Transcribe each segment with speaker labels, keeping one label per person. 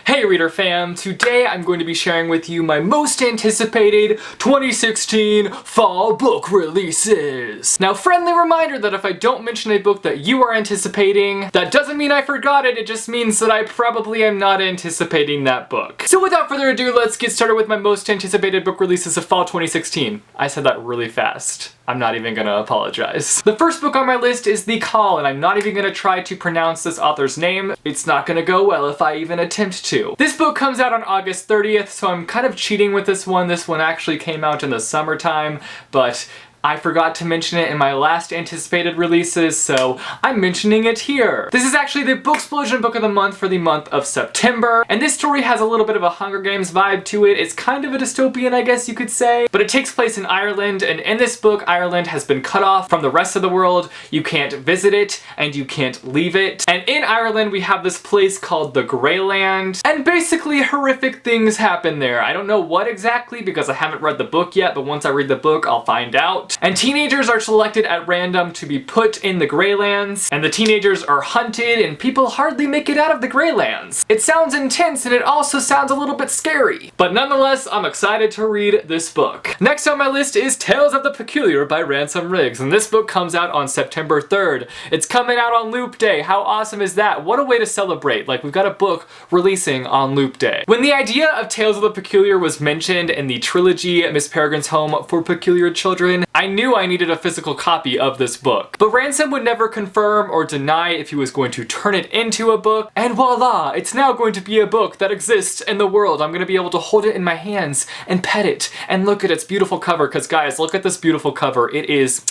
Speaker 1: Hey Reader fam, today I'm going to be sharing with you my most anticipated 2016 fall book releases. Now, friendly reminder that if I don't mention a book that you are anticipating, that doesn't mean I forgot it, it just means that I probably am not anticipating that book. So without further ado, let's get started with my most anticipated book releases of fall 2016. I said that really fast. I'm not even gonna apologize. The first book on my list is The Call, and I'm not even gonna try to pronounce this author's name. It's not gonna go well if I even attempt to. This book comes out on August 30th, so I'm kind of cheating with this one. This one actually came out in the summertime, but I forgot to mention it in my last anticipated releases, so I'm mentioning it here. This is actually the Booksplosion Book of the Month for the month of September, and this story has a little bit of a Hunger Games vibe to it. It's kind of a dystopian, I guess you could say, but it takes place in Ireland, and in this book, Ireland has been cut off from the rest of the world. You can't visit it, and you can't leave it. And in Ireland, we have this place called the Greyland, and basically horrific things happen there. I don't know what exactly because I haven't read the book yet, but once I read the book, I'll find out. And teenagers are selected at random to be put in the Greylands, and the teenagers are hunted, and people hardly make it out of the Greylands. It sounds intense, and it also sounds a little bit scary. But nonetheless, I'm excited to read this book. Next on my list is Tales of the Peculiar by Ransom Riggs, and this book comes out on September 3rd. It's coming out on Loop Day. How awesome is that? What a way to celebrate. Like, we've got a book releasing on Loop Day. When the idea of Tales of the Peculiar was mentioned in the trilogy Miss Peregrine's Home for Peculiar Children, I knew I needed a physical copy of this book. But Ransom would never confirm or deny if he was going to turn it into a book, and voila, it's now going to be a book that exists in the world. I'm gonna be able to hold it in my hands and pet it and look at its beautiful cover, because guys, look at this beautiful cover. It is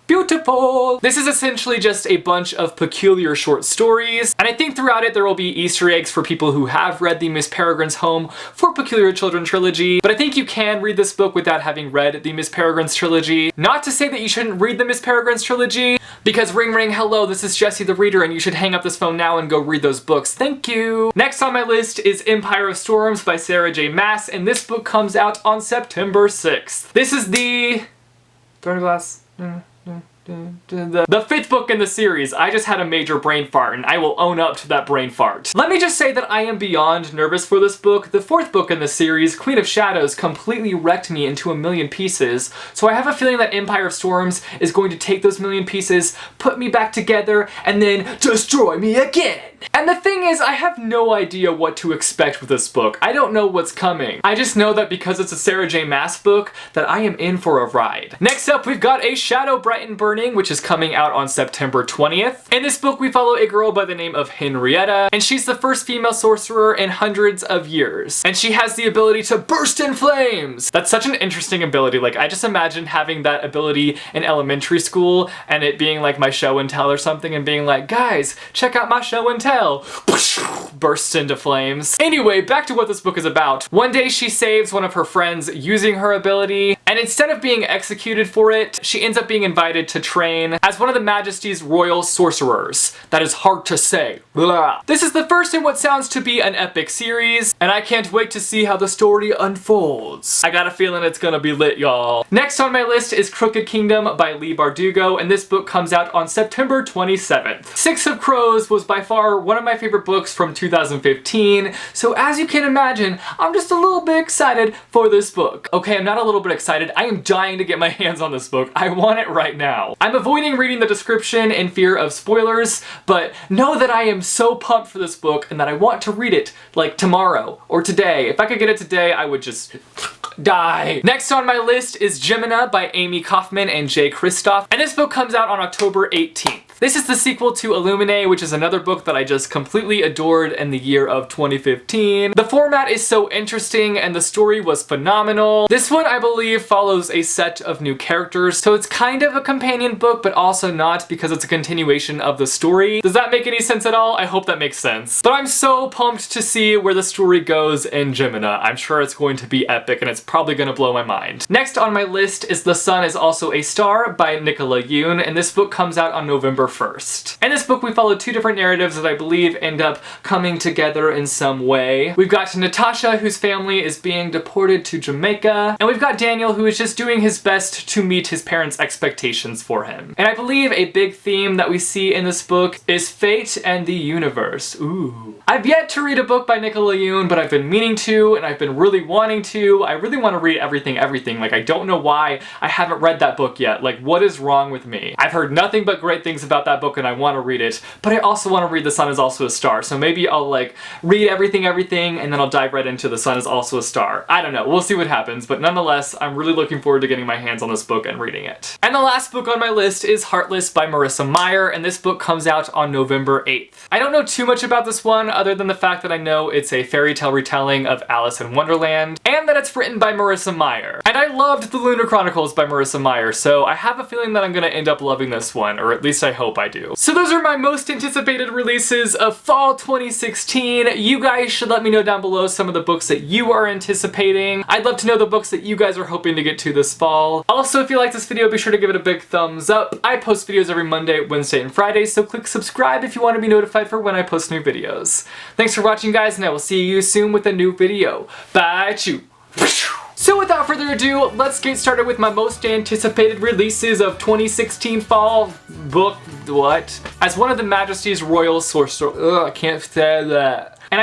Speaker 1: beautiful! This is essentially just a bunch of peculiar short stories, and I think throughout it there will be Easter eggs for people who have read the Miss Peregrine's Home for Peculiar Children trilogy, but I think you can read this book without having read the Miss Peregrine's trilogy. Not to say that you shouldn't read the Miss Peregrine's trilogy, because ring ring hello, this is Jesse the Reader, and you should hang up this phone now and go read those books. Thank you! Next on my list is Empire of Storms by Sarah J. Maas, and this book comes out on September 6th. This is the... Thornglass... The fifth book in the series. I just had a major brain fart, and I will own up to that brain fart. Let me just say that I am beyond nervous for this book. The fourth book in the series, Queen of Shadows, completely wrecked me into a million pieces, so I have a feeling that Empire of Storms is going to take those million pieces, put me back together, and then destroy me again! And the thing is, I have no idea what to expect with this book. I don't know what's coming. I just know that because it's a Sarah J. Maas book, that I am in for a ride. Next up, we've got A Shadow Brighton Burning, which is coming out on September 20th. In this book, we follow a girl by the name of Henrietta, and she's the first female sorcerer in hundreds of years. And she has the ability to burst in flames! That's such an interesting ability. Like, I just imagine having that ability in elementary school, and it being like my show and tell or something, and being like, guys, check out my show and tell! Bursts into flames. Anyway, back to what this book is about. One day she saves one of her friends using her ability, and instead of being executed for it, she ends up being invited to train as one of the Majesty's royal sorcerers. That is hard to say. Blah. This is the first in what sounds to be an epic series, and I can't wait to see how the story unfolds. I got a feeling it's gonna be lit, y'all. Next on my list is Crooked Kingdom by Leigh Bardugo, and this book comes out on September 27th. Six of Crows was by far one of my favorite books from 2015, so as you can imagine, I'm just a little bit excited for this book. Okay, I'm not a little bit excited, I am dying to get my hands on this book. I want it right now. I'm avoiding reading the description in fear of spoilers, but know that I am so pumped for this book and that I want to read it, like, tomorrow or today. If I could get it today, I would just die. Next on my list is Gemini by Amy Kaufman and Jay Kristoff, and this book comes out on October 18th. This is the sequel to Illuminae, which is another book that I just completely adored in the year of 2015. The format is so interesting and the story was phenomenal. This one, I believe, follows a set of new characters, so it's kind of a companion book, but also not because it's a continuation of the story. Does that make any sense at all? I hope that makes sense. But I'm so pumped to see where the story goes in Gemini. I'm sure it's going to be epic and it's probably gonna blow my mind. Next on my list is The Sun is Also a Star by Nicola Yoon, and this book comes out on November 1st. In this book, we follow two different narratives that I believe end up coming together in some way. We've got Natasha, whose family is being deported to Jamaica, and we've got Daniel, who is just doing his best to meet his parents' expectations for him. And I believe a big theme that we see in this book is fate and the universe. Ooh. I've yet to read a book by Nicola Yoon, but I've been meaning to, and I've been really wanting to. I really want to read Everything. Like, I don't know why I haven't read that book yet. Like, what is wrong with me? I've heard nothing but great things about that book, and I want to read it, but I also want to read The Sun Is Also a Star, so maybe I'll, like, read Everything, and then I'll dive right into The Sun Is Also a Star. I don't know. We'll see what happens, but nonetheless, I'm really looking forward to getting my hands on this book and reading it. And the last book on my list is Heartless by Marissa Meyer, and this book comes out on November 8th. I don't know too much about this one other than the fact that I know it's a fairy tale retelling of Alice in Wonderland, and that it's written by Marissa Meyer. And I loved The Lunar Chronicles by Marissa Meyer, so I have a feeling that I'm gonna end up loving this one, or at least I hope I do. So those are my most anticipated releases of fall 2016. You guys should let me know down below some of the books that you are anticipating. I'd love to know the books that you guys are hoping to get to this fall. Also, if you like this video, be sure to give it a big thumbs up. I post videos every Monday, Wednesday, and Friday, so click subscribe if you want to be notified for when I post new videos. Thanks for watching, guys, and I will see you soon with a new video. Bye, chew. So without further ado, let's get started with my most anticipated releases of 2016 fall book, what? As one of the Majesty's Royal Sorcerer, I can't say that. And